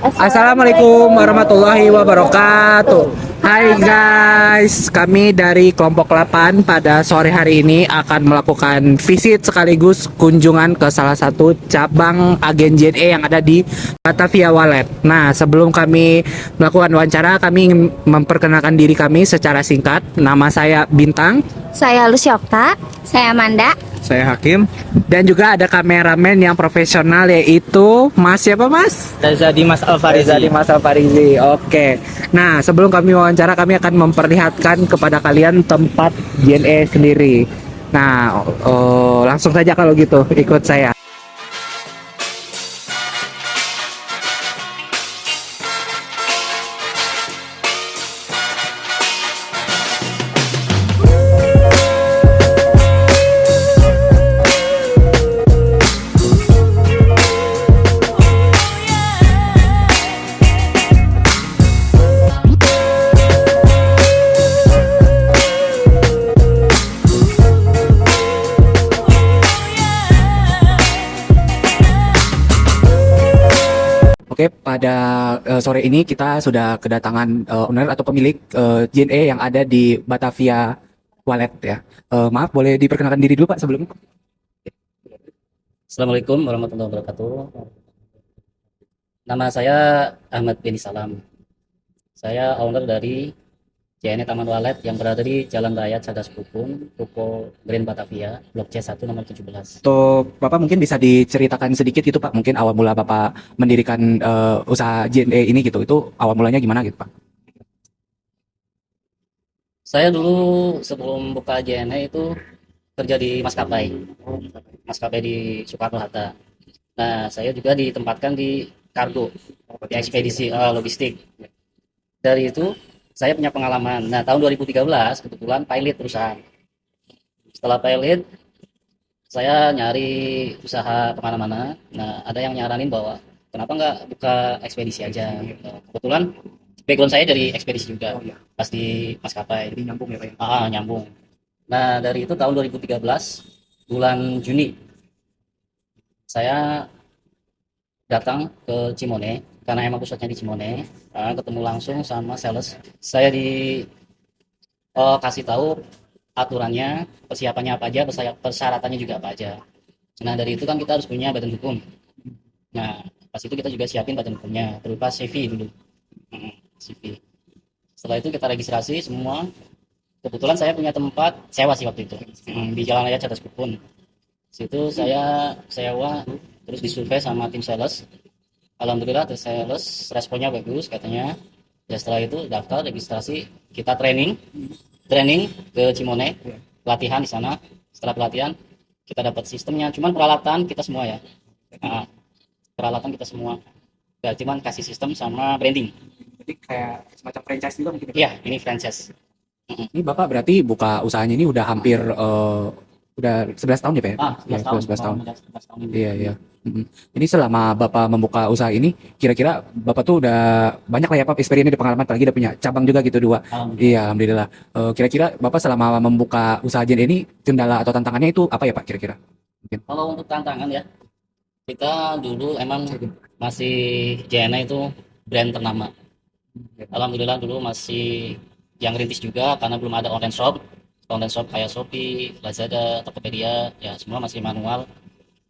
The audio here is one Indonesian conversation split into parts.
Assalamualaikum warahmatullahi wabarakatuh. Hai guys, kami dari kelompok 8 pada sore hari ini akan melakukan visit sekaligus kunjungan ke salah satu cabang agen JNE yang ada di Batavia Wallet. Nah, sebelum kami melakukan wawancara, kami ingin memperkenalkan diri kami secara singkat. Nama saya Bintang. Saya Lusyokta. Saya Amanda. Saya Hakim. Dan juga ada kameramen yang profesional yaitu Mas siapa Mas? Reza Dimas Alfarizi. Reza Dimas Alfarizi. Oke. Nah, sebelum kami wawancara, kami akan memperlihatkan kepada kalian tempat JNE sendiri. Nah, langsung saja kalau gitu ikut saya. Oke, pada sore ini kita sudah kedatangan owner atau pemilik JNE yang ada di Batavia Wallet ya. Maaf, boleh diperkenalkan diri dulu Pak sebelumnya? Assalamualaikum warahmatullahi wabarakatuh. Nama saya Ahmad bin Salam. Saya owner dari JNE Taman Wallet yang berada di Jalan Raya Cadas Pupung, Ruko Grand Batavia, Blok C1 nomor 17. Untuk Bapak mungkin bisa diceritakan sedikit gitu Pak, mungkin awal mula Bapak mendirikan usaha JNE ini gitu, itu awal mulanya gimana gitu Pak? Saya dulu sebelum buka JNE itu kerja di maskapai di Soekarno-Hatta. Nah, saya juga ditempatkan di kargo, di ekspedisi logistik. Dari itu saya punya pengalaman. Nah, tahun 2013 kebetulan pilot perusahaan. Setelah pilot, saya nyari usaha kemana-mana. Nah, ada yang nyaranin bahwa kenapa nggak buka ekspedisi aja. Nah, kebetulan background saya dari ekspedisi juga, pas di maskapai. Jadi nyambung ya Pak ya? Nyambung. Nah, dari itu tahun 2013 bulan Juni saya datang ke Cimone karena emang pusatnya di Cimone. Ketemu langsung sama sales. Saya kasih tahu aturannya, persiapannya apa aja, persyaratannya juga apa aja. Nah, dari itu kan kita harus punya badan hukum. Nah, pas itu kita juga siapin badan hukumnya berupa CV dulu. CV. Setelah itu kita registrasi semua. Kebetulan saya punya tempat sewa sih waktu itu, di Jalan Raya Cadas Pupun. Situ saya sewa, terus disurvey sama tim sales. Alhamdulillah tim sales responnya bagus katanya. Ya setelah itu daftar registrasi, kita training ke Cimone, pelatihan di sana. Setelah pelatihan kita dapat sistemnya, cuman peralatan kita semua ya. Peralatan kita semua. Gak cuman kasih sistem sama branding. Jadi kayak semacam franchise juga mungkin? Iya, ini franchise. Ini Bapak berarti buka usahanya ini udah hampir udah 11 tahun ya Pak ya? 11 tahun. 11 tahun. Iya, iya. Ini selama Bapak membuka usaha ini, kira-kira Bapak tuh udah banyak lah ya Pak experience di pengalaman, apalagi udah punya cabang juga gitu 2. Iya, alhamdulillah. Kira-kira Bapak selama membuka usaha JNE ini, kendala atau tantangannya itu apa ya Pak kira-kira? Mungkin. Kalau untuk tantangan ya, kita dulu emang masih JNE itu brand ternama. Alhamdulillah dulu masih yang rintis juga karena belum ada online shop kayak Shopee, Lazada, Tokopedia, ya semua masih manual.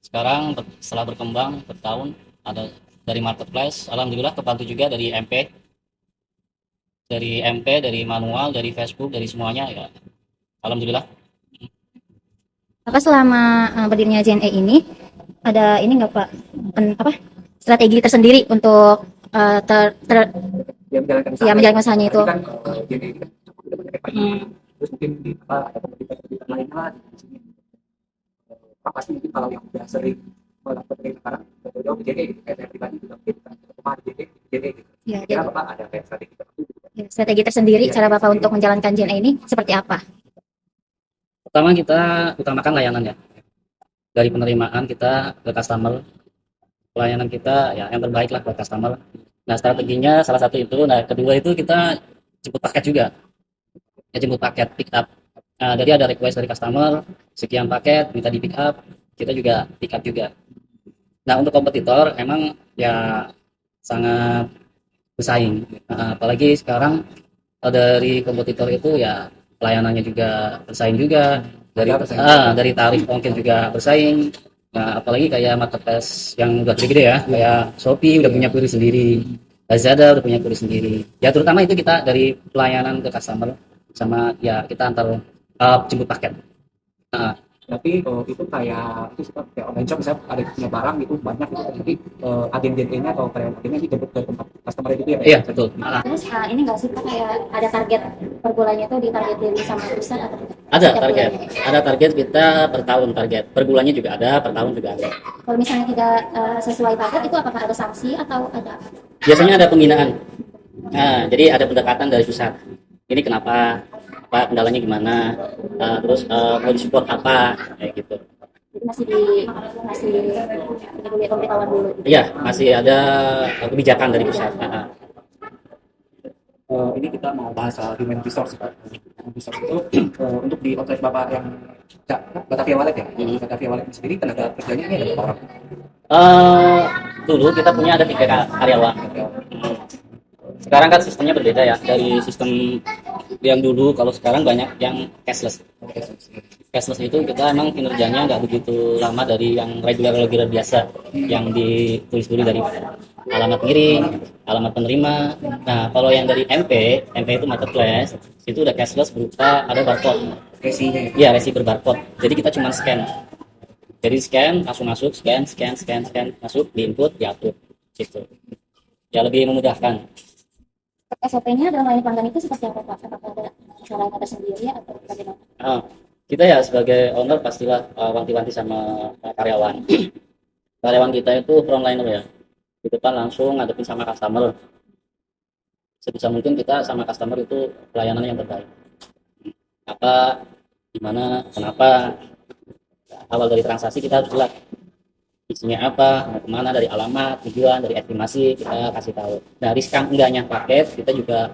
Sekarang setelah berkembang bertahun, ada dari marketplace, alhamdulillah kebantu juga dari dari manual, dari Facebook, dari semuanya ya. Alhamdulillah. Bapak selama berdirinya JNE ini ada ini nggak Pak? Strategi tersendiri untuk menjalankan usahanya itu? Kan JNE ini kan udah banyak terus mungkin di ada kompetitor lainnya lah di sini. Pasti mungkin kalau yang udah sering melakukan dari sekarang jauh-jauh ke JNE gitu, kayak saya pribadi juga mungkin kemarin JNE gitu. Ya, Kira Bapak ada kayak strategi tertentu gitu? ya, strategi tersendiri cara Bapak untuk menjalankan JNE ini seperti apa? Pertama kita utamakan layanan ya. Dari penerimaan kita ke customer, pelayanan kita ya yang terbaik lah buat customer. Nah, strateginya salah satu itu. Nah, kedua itu kita jemput paket juga. Ya, jemput paket pick up. Nah, jadi ada request dari customer sekian paket minta di pick up, kita juga pick up juga. Nah, untuk kompetitor emang ya sangat bersaing. Apalagi sekarang dari kompetitor itu ya pelayanannya juga bersaing juga, dari Ya, bersaing. dari tarif ongkir juga bersaing. Nah, apalagi kayak marketplace yang udah gede-gede ya, kayak Shopee udah punya kurir sendiri, Lazada udah punya kurir sendiri. Ya terutama itu kita dari pelayanan ke customer sama ya kita antar jemput paket. Nah, Berarti itu kayak itu seperti kayak online shop misalnya ada punya barang gitu banyak gitu. Jadi agen JNE-nya atau karyawan agennya dijemput ke tempat customer itu ya Pak? iya betul. Terus ini nggak sih Pak kayak ada target per bulannya tuh ditargetin sama perusahaan atau tidak? Ada Setiap target, bulannya? ada target kita per tahun target, per bulannya juga ada, per tahun juga ada. Kalau misalnya tidak sesuai target itu apakah ada sanksi atau ada apa? Biasanya ada pembinaan. Nah, jadi ada pendekatan dari pusat. Ini kenapa? Apa kendalanya gimana? Terus mau disupport apa? Kayak gitu. Jadi masih dulu ya pemberitahuan dulu. Iya, masih ada kebijakan dari pusat. Ini kita mau bahas soal human resource Pak. Human resource itu untuk di outlet Bapak yang Batavia Wallet ya. Batavia Wallet sendiri tenaga kerjanya ini ada berapa orang? Eh, Dulu kita punya ada 3 karyawan. Sekarang kan sistemnya berbeda ya dari sistem yang dulu. Kalau sekarang banyak yang cashless. Cashless itu kita emang kinerjanya nggak begitu lama dari yang regular biasa yang ditulis dulu dari alamat ngirim, alamat penerima. Nah, kalau yang dari MP itu marketplace, itu udah cashless berupa ada barcode. Resinya ya. Iya, resi berbarcode. Jadi kita cuma scan. Jadi scan, langsung masuk, scan, masuk, diinput, diatur. Gitu. Ya lebih memudahkan. SOP-nya dalam melayani pelanggan itu seperti apa Pak? Apakah ada cara tersendiri atau bagaimana? Ah, kita ya sebagai owner pastilah wanti-wanti sama karyawan. Karyawan kita itu frontliner ya. Di depan langsung ngadepin sama customer. Sebisa mungkin kita sama customer itu pelayanan yang terbaik. Apa, gimana, kenapa. Awal dari transaksi kita harus jelas isinya apa, mau kemana, dari alamat, tujuan, dari estimasi kita kasih tahu. Nah, riskan enggaknya paket kita juga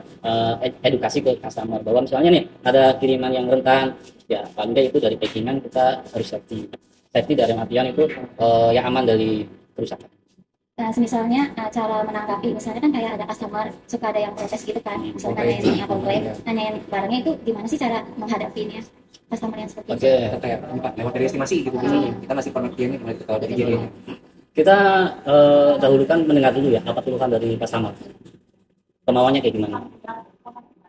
edukasi ke customer bahwa misalnya nih ada kiriman yang rentan, ya paling nggak itu dari packingan kita harus safety dari artian itu yang aman dari kerusakan. Nah, misalnya cara menanggapi, misalnya kan kayak ada customer suka ada yang protes gitu kan, misalnya nanyain komplain, nanyain barangnya itu gimana sih cara menghadapinya customer yang seperti Oke, itu? Kayak lewat dari estimasi gitu biasanya. Kita masih pengertiannya kalau dari JNE. kita dahulukan mendengar dulu ya apa keluhan dari customer, kemauannya kayak gimana.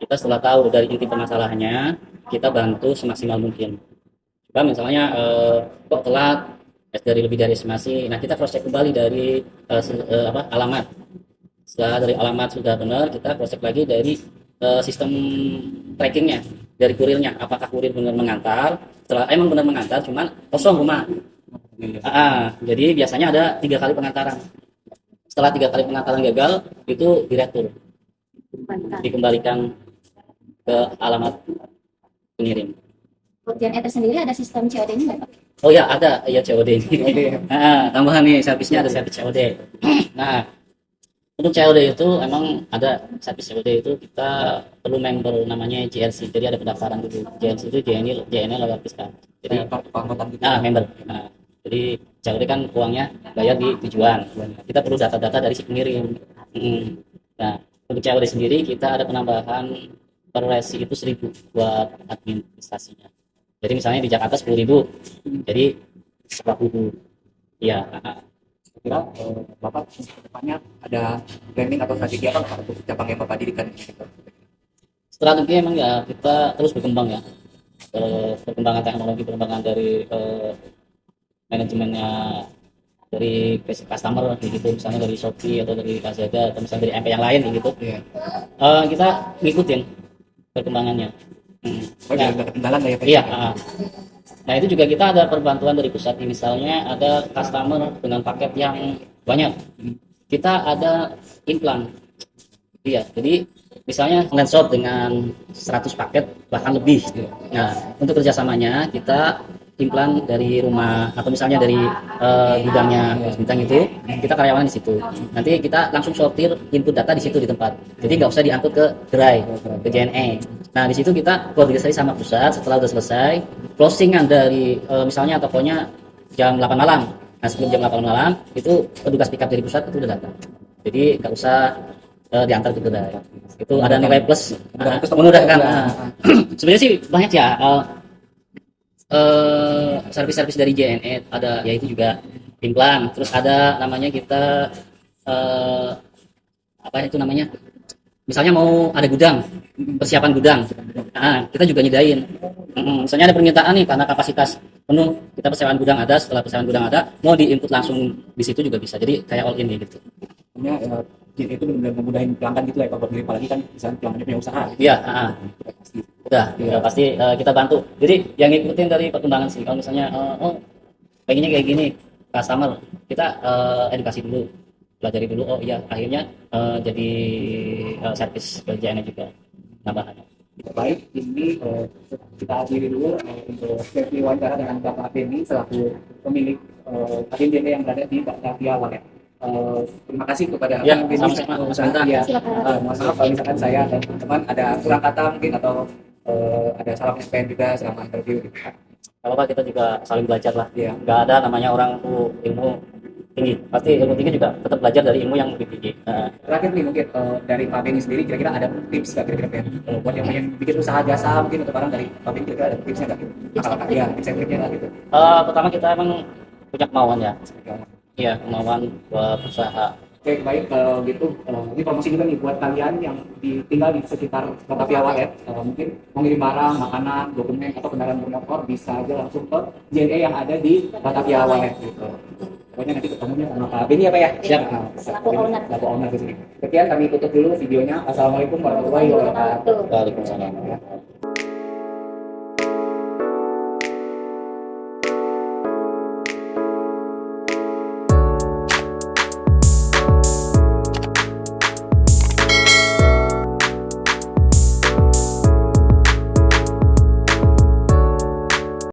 Kita setelah tahu dari inti permasalahannya, kita bantu semaksimal mungkin. Coba misalnya kok telat dari lebih dari estimasi, nah kita cross check kembali dari alamat. Setelah dari alamat sudah benar, kita cross check lagi dari sistem trackingnya, dari kurirnya, apakah kurir benar mengantar. Setelah emang benar mengantar, cuman kosong rumah. Jadi biasanya ada 3 kali pengantaran. Setelah 3 kali pengantaran gagal, itu diretur, dikembalikan ke alamat pengirim. Untuk JNE tersendiri ada sistem COD-nya nggak Pak? Oh ya, ada ya COD ini. Tambahan nih, servisnya ada servis COD. Nah, untuk COD itu emang ada servis COD itu kita perlu member namanya JLC. Jadi ada pendaftaran dulu. JLC itu JNE Loyalty Card. Jadi member. Nah, jadi COD kan uangnya bayar di tujuan. Kita perlu data-data dari si pengirim. Nah, untuk COD sendiri kita ada penambahan per resi itu 1.000 buat administrasinya. Jadi misalnya di Jakarta 10.000, jadi 40.000. Iya. Kira Bapak depannya ada planning atau strategi apa Pak untuk cabang yang Bapak dirikan? Strategi emang ya kita terus berkembang ya. Perkembangan teknologi, perkembangan dari manajemennya dari customer gitu, misalnya dari Shopee atau dari Lazada atau misalnya dari MP yang lain gitu. Kita ngikutin perkembangannya. Ada ketinggalan ya Pak? Iya. Nah itu juga kita ada perbantuan dari pusat. Misalnya ada customer dengan paket yang banyak, kita ada implan. Iya, jadi misalnya online shop dengan 100 paket bahkan lebih. Nah untuk kerjasamanya kita implan dari rumah atau misalnya dari gudangnya bintang itu, kita karyawan di situ. Nanti kita langsung sortir input data di situ di tempat. Jadi nggak usah diangkut ke gerai, ke JNE. Nah di situ kita koordinasi sama pusat. Setelah udah selesai closingan dari misalnya tokonya jam 8 malam. Nah sebelum jam 8 malam itu petugas pickup dari pusat itu udah datang. Jadi nggak usah diantar ke kedai. Itu ada nilai plus, memudahkan. Sebenarnya sih banyak ya servis-servis dari JNE, ada yaitu juga implan, terus ada namanya kita apa itu namanya, misalnya mau ada gudang, persiapan gudang, kita juga nyediain. Misalnya ada permintaan nih karena kapasitas penuh, kita persiapan gudang ada, setelah persiapan gudang ada mau di-input langsung di situ juga bisa, jadi kayak all in gitu. Sebenarnya JNE itu benar-benar memudahin pelanggan gitu ya, kalau beli, apalagi kan misalnya pelanggannya punya usaha gitu. Iya, Pasti. udah pasti kita bantu. Jadi yang ngikutin dari perkembangan sih, kalau misalnya oh pengennya kayak gini, customer kita edukasi dulu, pelajari dulu, oh iya akhirnya jadi servis kerjaannya juga nambahannya. Baik, ini kita akhiri dulu untuk sesi wawancara dengan Bapak Benny selaku pemilik agen JNE yang berada di Batavia Wallet. Terima kasih kepada Ya, Bang Benny. sama-sama. Ya, Silakan. mohon maaf kalau misalkan saya dan teman-teman ada kurang kata mungkin atau ada salah penyampaian juga selama interview. Gitu. Apa kita juga saling belajar lah. Iya. Nggak ada namanya orang tuh ilmu tinggi, pasti ilmu tinggi juga tetap belajar dari ilmu yang lebih tinggi. Terakhir nih mungkin dari Pak Benny sendiri kira-kira ada tips nggak kira-kira Ben? Buat yang pengen bikin usaha jasa mungkin atau barang dari Pak Benny kira-kira ada tipsnya nggak? Apakah ya tips and triknya lah gitu. Pertama kita emang punya kemauan ya. Iya, kemauan buat usaha. Oke, baik kalau gitu ini promosi juga nih buat kalian yang tinggal di sekitar Batavia Wallet, mungkin mau ngirim barang, makanan, dokumen atau kendaraan bermotor bisa aja langsung ke JNE yang ada di Batavia Wallet gitu. Pokoknya nanti ketemunya sama Pak Benny apa ya? Siap. Selaku owner. Selaku owner di sini. Sekian kami tutup dulu videonya. Assalamualaikum warahmatullahi wabarakatuh. Waalaikumsalam. Ya.